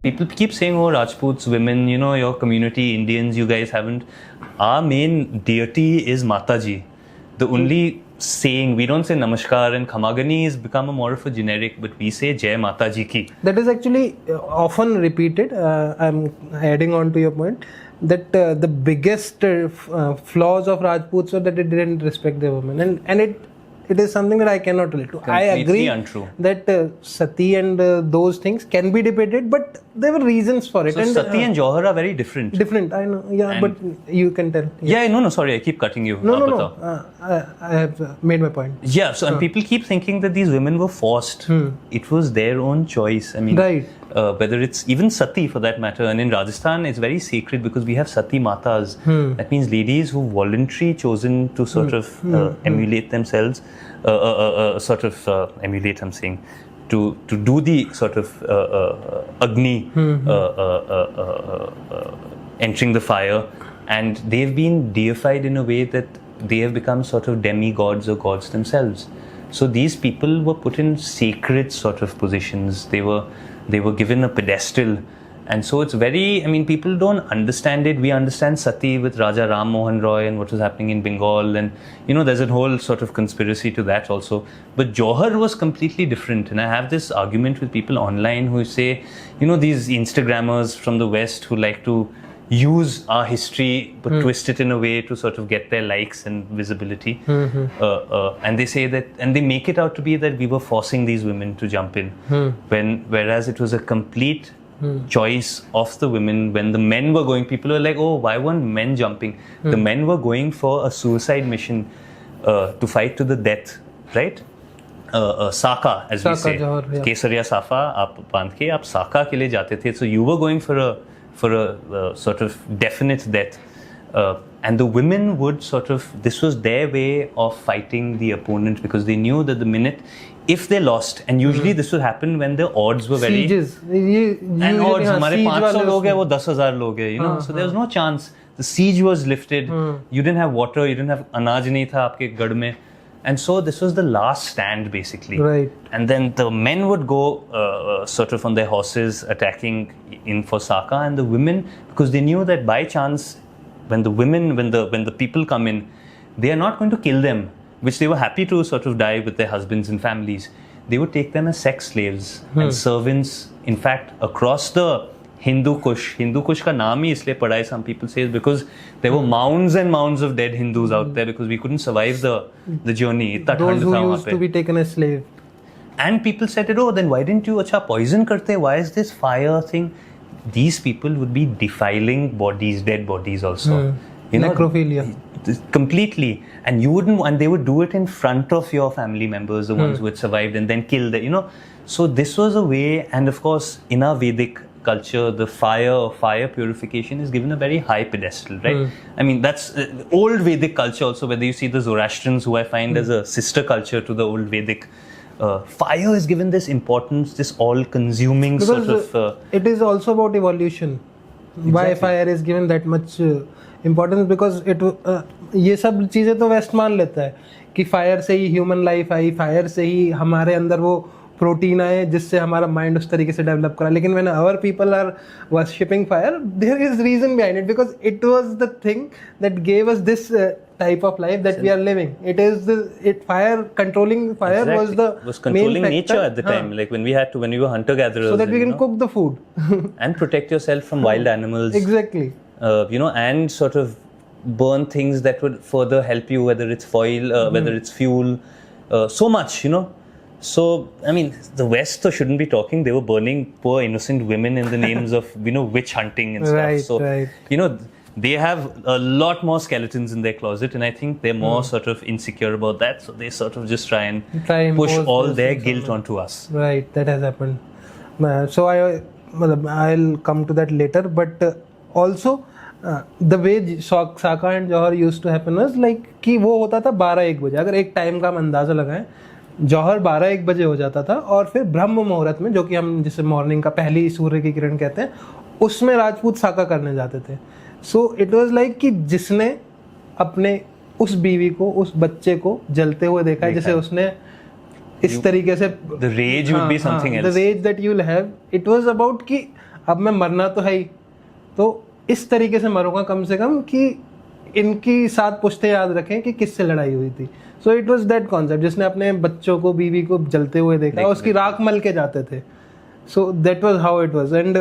People keep saying, oh, Rajputs, women, you know, your community, Indians, you guys haven't. Our main deity is Mataji. The only saying, we don't say Namaskar and Khamagani has become a more of a generic, but we say Jai Mataji ki. That is actually often repeated. I'm adding on to your point that the biggest flaws of Rajputs were that they didn't respect their women, and it is something that I cannot relate to. I agree untrue. that Sati and those things can be debated, but there were reasons for it. So and, Sati and Jauhar are very different. Different, I know. Yeah, but you can tell. Yeah, no, sorry, I keep cutting you. No. I have made my point. Yeah, so and people keep thinking that these women were forced. It was their own choice. I mean, right. Whether it's even Sati for that matter, and in Rajasthan it's very sacred because we have Sati Matas. That means ladies who voluntarily chosen to sort of emulate themselves, emulate, I'm saying, to do the sort of Agni, entering the fire, and they've been deified in a way that they have become sort of demigods or gods themselves. So these people were put in sacred sort of positions. They were given a pedestal, and so it's very, I mean, people don't understand it. We understand Sati with Raja Ram Mohan Roy and what was happening in Bengal, and you know, there's a whole sort of conspiracy to that also. But Jauhar was completely different, and I have this argument with people online who say, you know, these Instagrammers from the West who like to use our history but twist it in a way to sort of get their likes and visibility, and they say that, and they make it out to be that we were forcing these women to jump in, whereas it was a complete choice of the women. When the men were going, people were like, oh, why weren't men jumping? The men were going for a suicide mission to fight to the death, right? Saka, as we say, Kesariya Safa, aap bandh ke, aap Saka ke liye jate the. So you were going for a sort of definite death, and the women would sort of, this was their way of fighting the opponent, because they knew that the minute, if they lost, and usually this would happen when the odds were very sieges, and odds, हमारे 500 लोग हैं, वो 10,000 लोग हैं, you know, so there was no chance. The siege was lifted. You didn't have water, you didn't have अनाज नहीं था आपके गढ़ में. And so this was the last stand, basically. Right. And then the men would go sort of on their horses attacking in for Saka, and the women, because they knew that by chance, when the people come in, they are not going to kill them, which they were happy to sort of die with their husbands and families. They would take them as sex slaves and servants. In fact, across the Hindu Kush का नाम ही इसलिए पड़ा है, some people say, is because there were mounds and mounds of dead Hindus out there, because we couldn't survive the journey. इतना ठंड था वहाँ पे. Those who used to be taken as slave. And people said, oh, then why didn't you poison करते? Why is this fire thing? These people would be defiling bodies, dead bodies also. You know, necrophilia. Completely. And they would do it in front of your family members, the ones who had survived, and then kill them, you know. So this was a way, and of course, in our Vedic culture, the fire purification is given a very high pedestal, right? I mean, that's old Vedic culture also, whether you see the Zoroastrians, who I find as a sister culture to the old Vedic, fire is given this importance, this all-consuming sort of... it is also about evolution. Exactly. Why fire is given that much importance, because ये सब चीज़ें तो waste मान लेता है कि fire से ही human life I, fire से ही हमारे अंदर वो प्रोटीन आए जिससे हमारा माइंड उस तरीके से डेवलप करा. लेकिन when our people are worshipping fire, there is reason behind it, because it was the thing that gave us this type of life that we are living. Controlling fire was controlling main nature at the time, like when we were hunter gatherers, so that we can cook the food and protect yourself from wild animals. Exactly. You know, and sort of burn things that would further help you, whether it's foil, whether it's fuel, so much, you know. So, I mean, the West shouldn't be talking. They were burning poor innocent women in the names of, you know, witch hunting and stuff. Right, so, right. You know, they have a lot more skeletons in their closet, and I think they're more sort of insecure about that. So they sort of just try and push all their guilt onto us. Right, that has happened. So I'll come to that later. But also, the way Saka and Jauhar used to happen was like कि वो होता था 12-1 बजे. अगर एक time का हम अंदाजा लगाएं, जौहर 12-1 बजे हो जाता था, और फिर ब्रह्म मुहूर्त में, जो कि हम जिसे मॉर्निंग का पहली सूर्य की किरण कहते हैं, उसमें राजपूत साका करने जाते थे. सो इट वाज लाइक कि जिसने अपने उस बीवी को, उस बच्चे को जलते हुए देखा है, जैसे उसने इस तरीके से, the rage would be something else. The rage that you'll have, it was about कि अब मैं मरना तो है ही, तो इस तरीके से मरूंगा कम से कम कि इनकी 7 पुश्तें याद रखें कि किससे लड़ाई हुई थी. So it was that concept, जिसने अपने बच्चों को, बीवी को जलते हुए देखा, उसकी राख मल के जाते थे. So that was how it was. And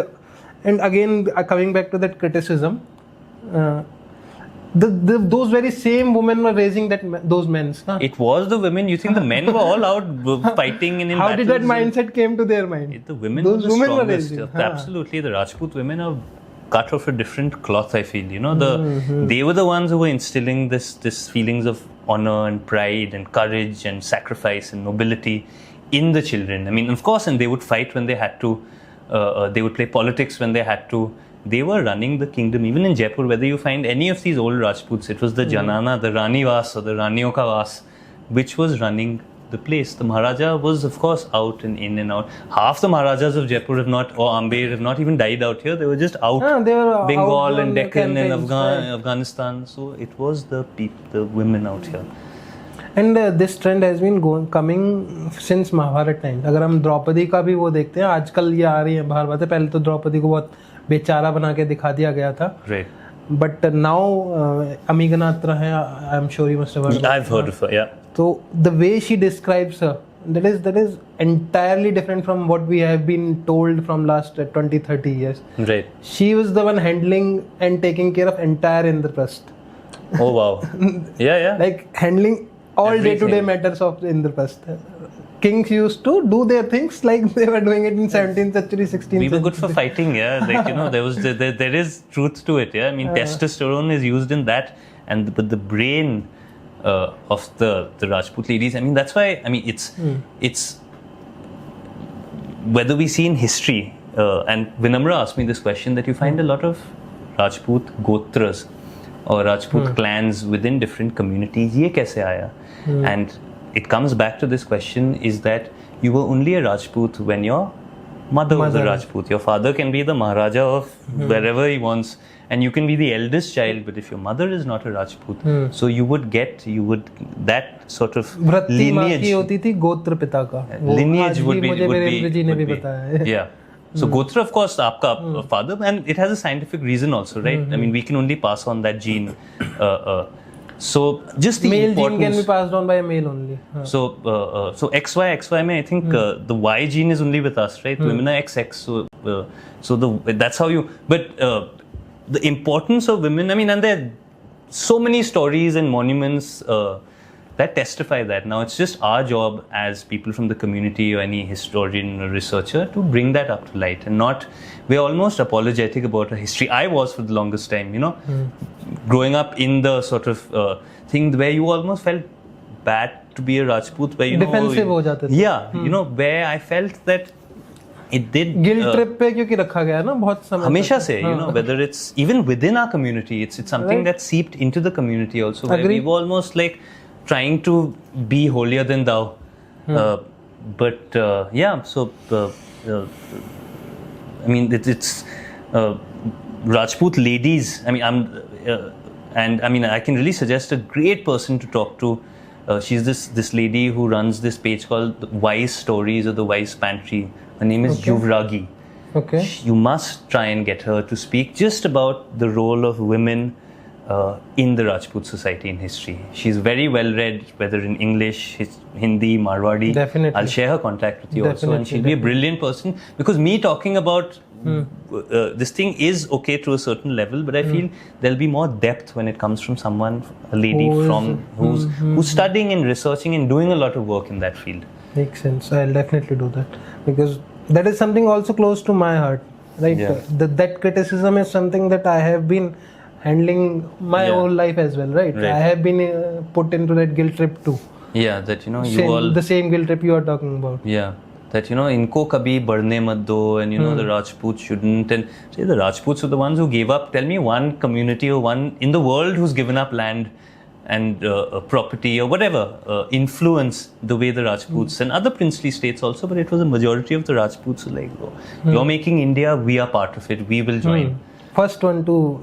again coming back to that criticism, those very same women were raising those men. It was the women. You think the men were all out fighting in How battles? did that mindset came to their mind? The women Those were the women were strongest. raising. Absolutely, the Rajput women are cut off a different cloth. I feel, you know, they were the ones who were instilling this feelings of honor and pride and courage and sacrifice and nobility in the children. I mean, of course, and they would fight when they had to. They would play politics when they had to. They were running the kingdom. Even in Jaipur, whether you find any of these old Rajputs, it was the Janana, the Rani Vas or the Raniyon ka Vas, which was running the place. The Maharaja was, of course, out and in and out. Half the Maharajas of Jaipur have not, or Amber, have not even died out here. They were just out. They were Bengal out and Deccan and campaigns, Afghanistan. So it was the women out here. And this trend has been coming since Mahabharata time. अगर हम द्रौपदी का भी वो देखते हैं, आजकल ये आ रही है बाहर बातें, पहले तो द्रौपदी को बहुत बेचारा बना के दिखा दिया गया था. Right. But now Amiganatra है, I'm sure you must have heard. I've heard of her, yeah. So the way she describes her, that is entirely different from what we have been told from last 20-30 years. Right. She was the one handling and taking care of entire Indraprasth. Oh wow. Yeah. Like handling all day-to-day matters of Indraprasth. Kings used to do their things like they were doing it in 17th century, 16th century. We were good for fighting, yeah. Like, you know, there is truth to it, yeah. I mean, testosterone is used in that, but the brain of the Rajput ladies. I mean, that's why. I mean, it's whether we see in history, and Vinamra asked me this question, that you find a lot of Rajput gotras or Rajput clans within different communities. ये कैसे आया? And it comes back to this question, is that you were only a Rajput when your mother was a Rajput. Your father can be the Maharaja of wherever he wants, and you can be the eldest child, but if your mother is not a Rajput, so you would that sort of lineage. की होती थी गोत्र पिता का. Lineage would be. जी ने भी बताया है. Yeah. So Gotra, of course, आपका father, and it has a scientific reason also, right? I mean, we can only pass on that gene. So just the male importance. gene can be passed on by a male only. So XY mein, I think the Y gene is only with us, right? Women are XX. So that's how you. But the importance of women. I mean, and there are so many stories and monuments that testify that. Now it's just our job as people from the community or any historian or researcher to bring that up to light, and not. We're almost apologetic about our history. I was for the longest time, you know, growing up in the sort of thing where you almost felt bad to be a Rajput, where defensive हो जाते थे. Yeah, you know, where I felt that it did guilt trip पे क्योंकि रखा गया ना बहुत समय हमेशा से, you know, whether it's even within our community, it's something that seeped into the community also, where we were almost like trying to be holier than thou. But yeah, so I mean, it's Rajput ladies. I mean, and I mean, I can really suggest a great person to talk to. She's this lady who runs this page called Wise Stories or the Wise Pantry. Her name is Yuvragi. Okay. You must try and get her to speak just about the role of women in the Rajput society in history. She's very well read, whether in English, Hindi, Marwadi. Definitely. I'll share her contact with you also, and she'll be a brilliant person. Because me talking about this thing is okay to a certain level, but I feel there'll be more depth when it comes from someone, a lady who's studying and researching and doing a lot of work in that field. Makes sense. I'll definitely do that, because that is something also close to my heart, right? Yeah. That criticism is something that I have been handling my whole life as well, right? I have been put into that guilt trip too. Yeah, that the same guilt trip you are talking about. Yeah, that इनको कभी बढ़ने मत दो, and the Rajputs shouldn't, and say the Rajputs were the ones who gave up. Tell me one community or one in the world who's given up land and property or whatever influence the way the Rajputs and other princely states also, but it was a majority of the Rajputs who like, you're making India, we are part of it, we will join. First one to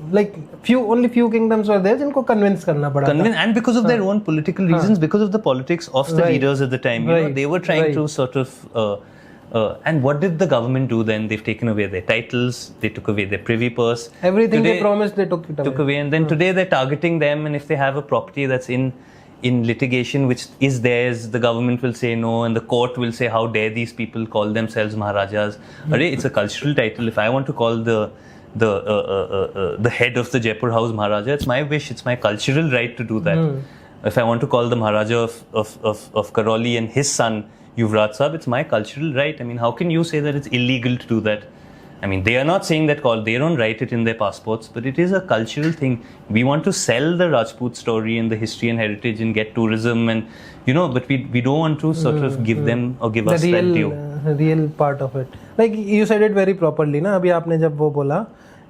only few kingdoms were there जिनको convince करना पड़ा था. And because of their own political reasons, because of the politics of the leaders at the time, they were trying to sort of And what did the government do then? They've taken away their titles, they took away their privy purse. Everything they promised, they took it away. And then today they're targeting them, and if they have a property that's in litigation which is theirs, the government will say no, and the court will say, how dare these people call themselves Maharajas. It's a cultural title. If I want to call the head of the Jaipur House Maharaja, it's my wish, it's my cultural right to do that. If I want to call the Maharaja of Karoli and his son Yuvraj Sahib, it's my cultural right. I mean, how can you say that it's illegal to do that? I mean, they are not saying that they don't write it in their passports, but it is a cultural thing. We want to sell the Rajput story and the history and heritage and get tourism and, but we don't want to sort of give them or give us that due. The real part of it. Like you said it very properly, ना? अभी आपने जब वो बोला,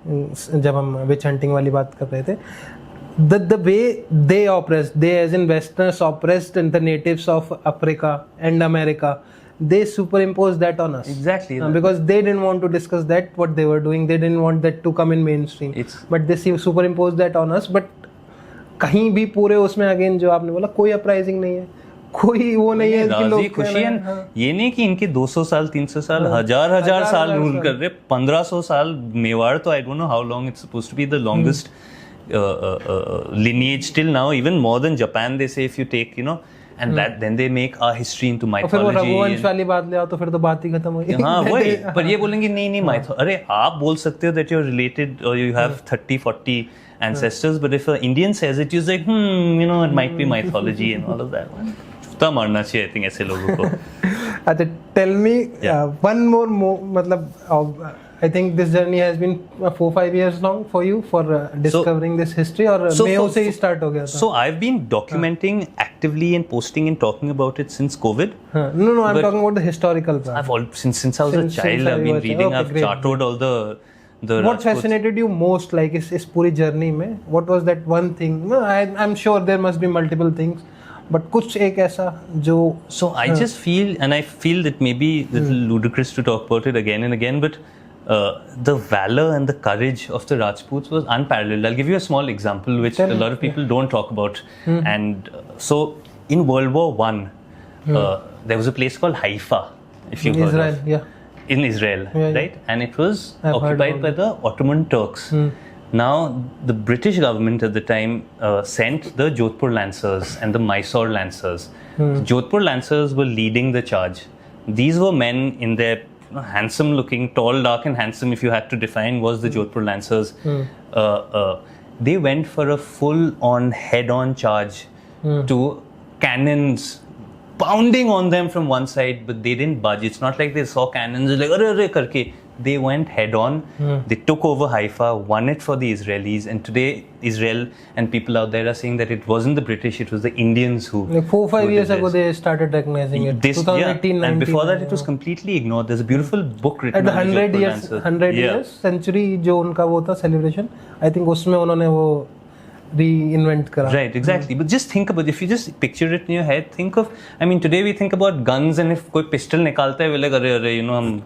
जब हम witch hunting वाली बात कर रहे थे, the way they oppressed, they as in Westerners oppressed and the natives of Africa and America, they superimposed that on us. Exactly. Because they didn't want to discuss that, what they were doing. They didn't want that to come in mainstream. But they superimposed that on us. But कहीं भी पूरे उसमें again जो आपने बोला, कोई uprising नहीं है. कोई वो नहीं है कि लोग खुशी ये नहीं कि इनके 200 साल 300 साल हजार साल रूल कर रहे 1500 साल मेवाड़ तो I don't know how long it's supposed to be the longest lineage till now, even more than Japan, they say, if you take, and that then they make our history into mythology. फिर वो रघुवंश वाली बात ले आओ तो फिर तो बात ही खत्म हो गई. हाँ वही, पर ये बोलेंगे नहीं अरे आप बोल सकते हो that you're related or you have 30-40 ancestors, but if an Indian says it, you're like, it might be mythology and all of that. चुपता मारना चाहिए I think ऐसे लोगों को. अच्छा, tell me one more मतलब I think this journey has been 4-5 years long for you for discovering this history, or Mayo से ही start हो गया था? So I've been documenting actively and posting and talking about it since COVID. No, I'm talking about the historical part. Since I was a child, I've been reading. I've charted all the What fascinated you most, like इस पूरी journey में? What was that one thing? No, I'm sure there must be multiple things. But कुछ एक ऐसा जो So I just feel, and I feel that maybe a little ludicrous to talk about it again and again, but the valor and the courage of the Rajputs was unparalleled. I'll give you a small example which a lot of people don't talk about. And so in World War I, there was a place called Haifa, if you've heard Israel, of. yeah. In Israel, right? And it was occupied by the Ottoman Turks. Now, the British government at the time sent the Jaipur Lancers and the Mysore Lancers. The Jaipur Lancers were leading the charge. These were men in their handsome looking, tall, dark and handsome, if you had to define, was the Jaipur Lancers. They went for a full-on, head-on charge to cannons pounding on them from one side, but they didn't budge. It's not like they saw cannons like arre karke. They went head on. They took over Haifa, won it for the Israelis, and today Israel and people out there are saying that it wasn't the British, it was the Indians who. Like 4-5 years ago, they started recognizing it. 2018, and before that, it was completely ignored. There's a beautiful book written at the 100 years century जो उनका वो था celebration. I think उसमें उन्होंने वो reinvent करा. Right, exactly. But just think about, if you just picture it in your head, think of, I mean, today we think about guns, and if कोई pistol निकालता है, we're like, अरे, हम.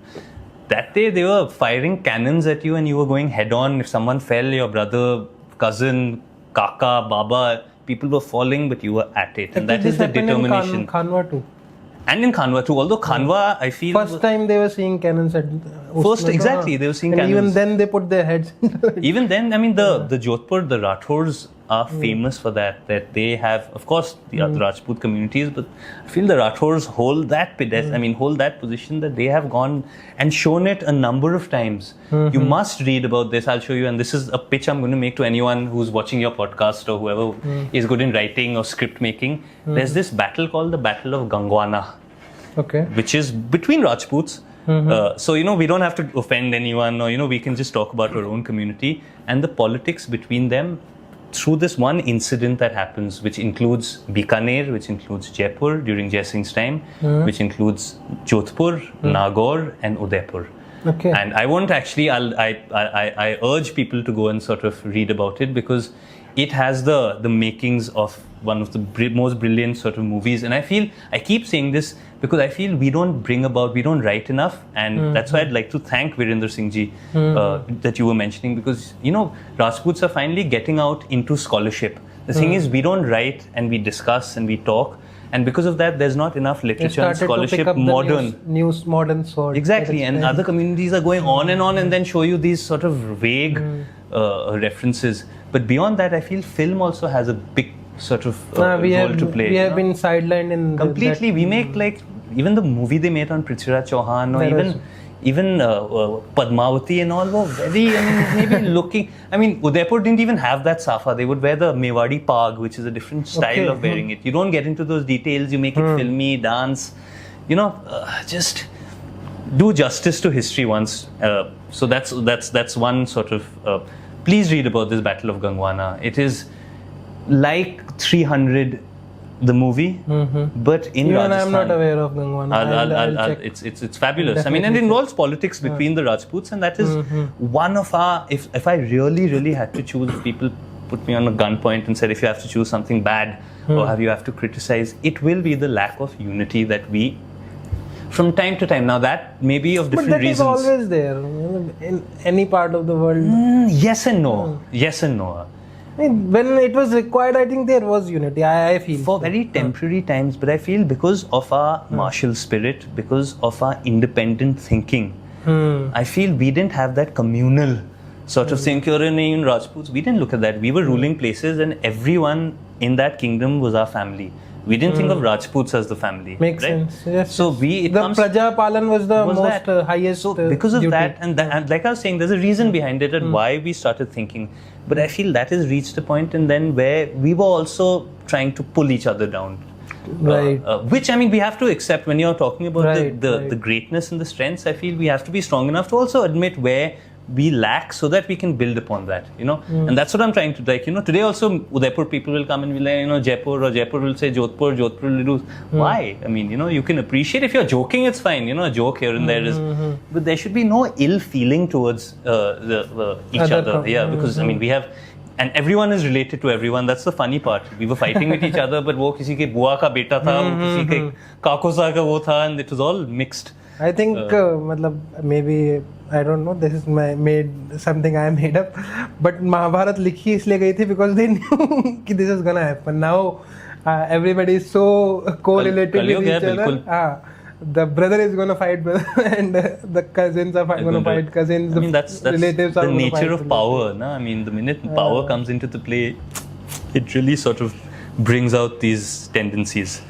That day they were firing cannons at you and you were going head on. If someone fell, your brother, cousin, kaka, baba, people were falling, but you were at it. And that is the determination. In Khanwa too. And in Khanwa too. Although Khanwa, I feel... First time they were seeing cannons at... First, exactly. They were seeing cannons. Even then they put their heads... Even then, I mean, the Jodhpur, the Rathors are famous for that. That they have, of course, the other Rajput communities, but I feel the Rathors hold that position, that they have gone and shown it a number of times. You must read about this. I'll show you, and this is a pitch I'm going to make to anyone who's watching your podcast or whoever is good in writing or script making. There's this battle called the Battle of Gangwana, which is between Rajputs. So, we don't have to offend anyone, or, we can just talk about our own community and the politics between them through this one incident that happens, which includes Bikaner, which includes Jaipur during Jai Singh's time, which includes Jodhpur, Nagaur and Udaipur. And I won't actually, I urge people to go and sort of read about it, because it has the makings of one of the most brilliant sort of movies. And I keep saying this because I feel we don't write enough. And that's why I'd like to thank Virender Singh ji that you were mentioning, because, Rajputs are finally getting out into scholarship. The thing is, we don't write and we discuss and we talk. and because of that, there's not enough They literature and started to pick scholarship up the modern. modern sword. Exactly, and other communities are going on and then show you these sort of vague references. But beyond that, I feel film also has a big sort of role to play. We have been sidelined in completely. We make like even the movie they made on Prithviraj Chauhan, or even Padmavati and all were very, I mean, maybe looking. I mean, Udaipur didn't even have that safa. They would wear the Mewadi pag, which is a different style of wearing it. You don't get into those details. You make it filmy, dance. You know, just do justice to history once. So that's one sort of. Please read about this Battle of Gangwana. It is like 300. The movie, but in even Rajasthan, I'm not aware of Gangwana. I'll check. It's fabulous. I mean, and it involves politics between the Rajputs, and that is one of our. If I really had to choose, if people put me on a gunpoint and said, if you have to choose something bad or you have to criticize, it will be the lack of unity that we, from time to time. Now that may be of different reasons. But that is always there in any part of the world. Yes and no. Yes and no. When it was required, I think there was unity. I feel for very temporary times, but I feel because of our martial spirit, because of our independent thinking, I feel we didn't have that communal sort of thing. In Rajputs, we didn't look at that. We were ruling places, and everyone in that kingdom was our family. We didn't think of Rajputs as the family. Makes right? sense. Yes. So the Praja Palan was the most highest. So because of duty. that, and like I was saying, there's a reason behind it and why we started thinking. But I feel that has reached a point, and then where we were also trying to pull each other down. Right. Which, I mean, we have to accept when you're talking about the greatness and the strengths. I feel we have to be strong enough to also admit where we lack, so that we can build upon that, you know. And that's what I'm trying to, like, you know, today also Udaipur people will come and be like, you know, Jaipur, or Jaipur will say Jodhpur will do. Why? I mean, you know, you can appreciate, if you're joking, it's fine, you know, a joke here and there is, but there should be no ill feeling towards each other. Yeah, because I mean, we have, and everyone is related to everyone. That's the funny part. We were fighting with each other, but वो किसी के बुआ का बेटा था, वो किसी के काकोसा का वो था, and it was all mixed. I think maybe I don't know, this is something I made up, but Mahabharat likhi isliye gayi thi because they knew कि this is gonna happen. Now everybody is so correlated with each other. The brother is gonna fight brother, and the cousins are gonna fight cousins. I mean, that's relatives are the nature of power, relatives. no? I mean, the minute power comes into the play, it really sort of brings out these tendencies.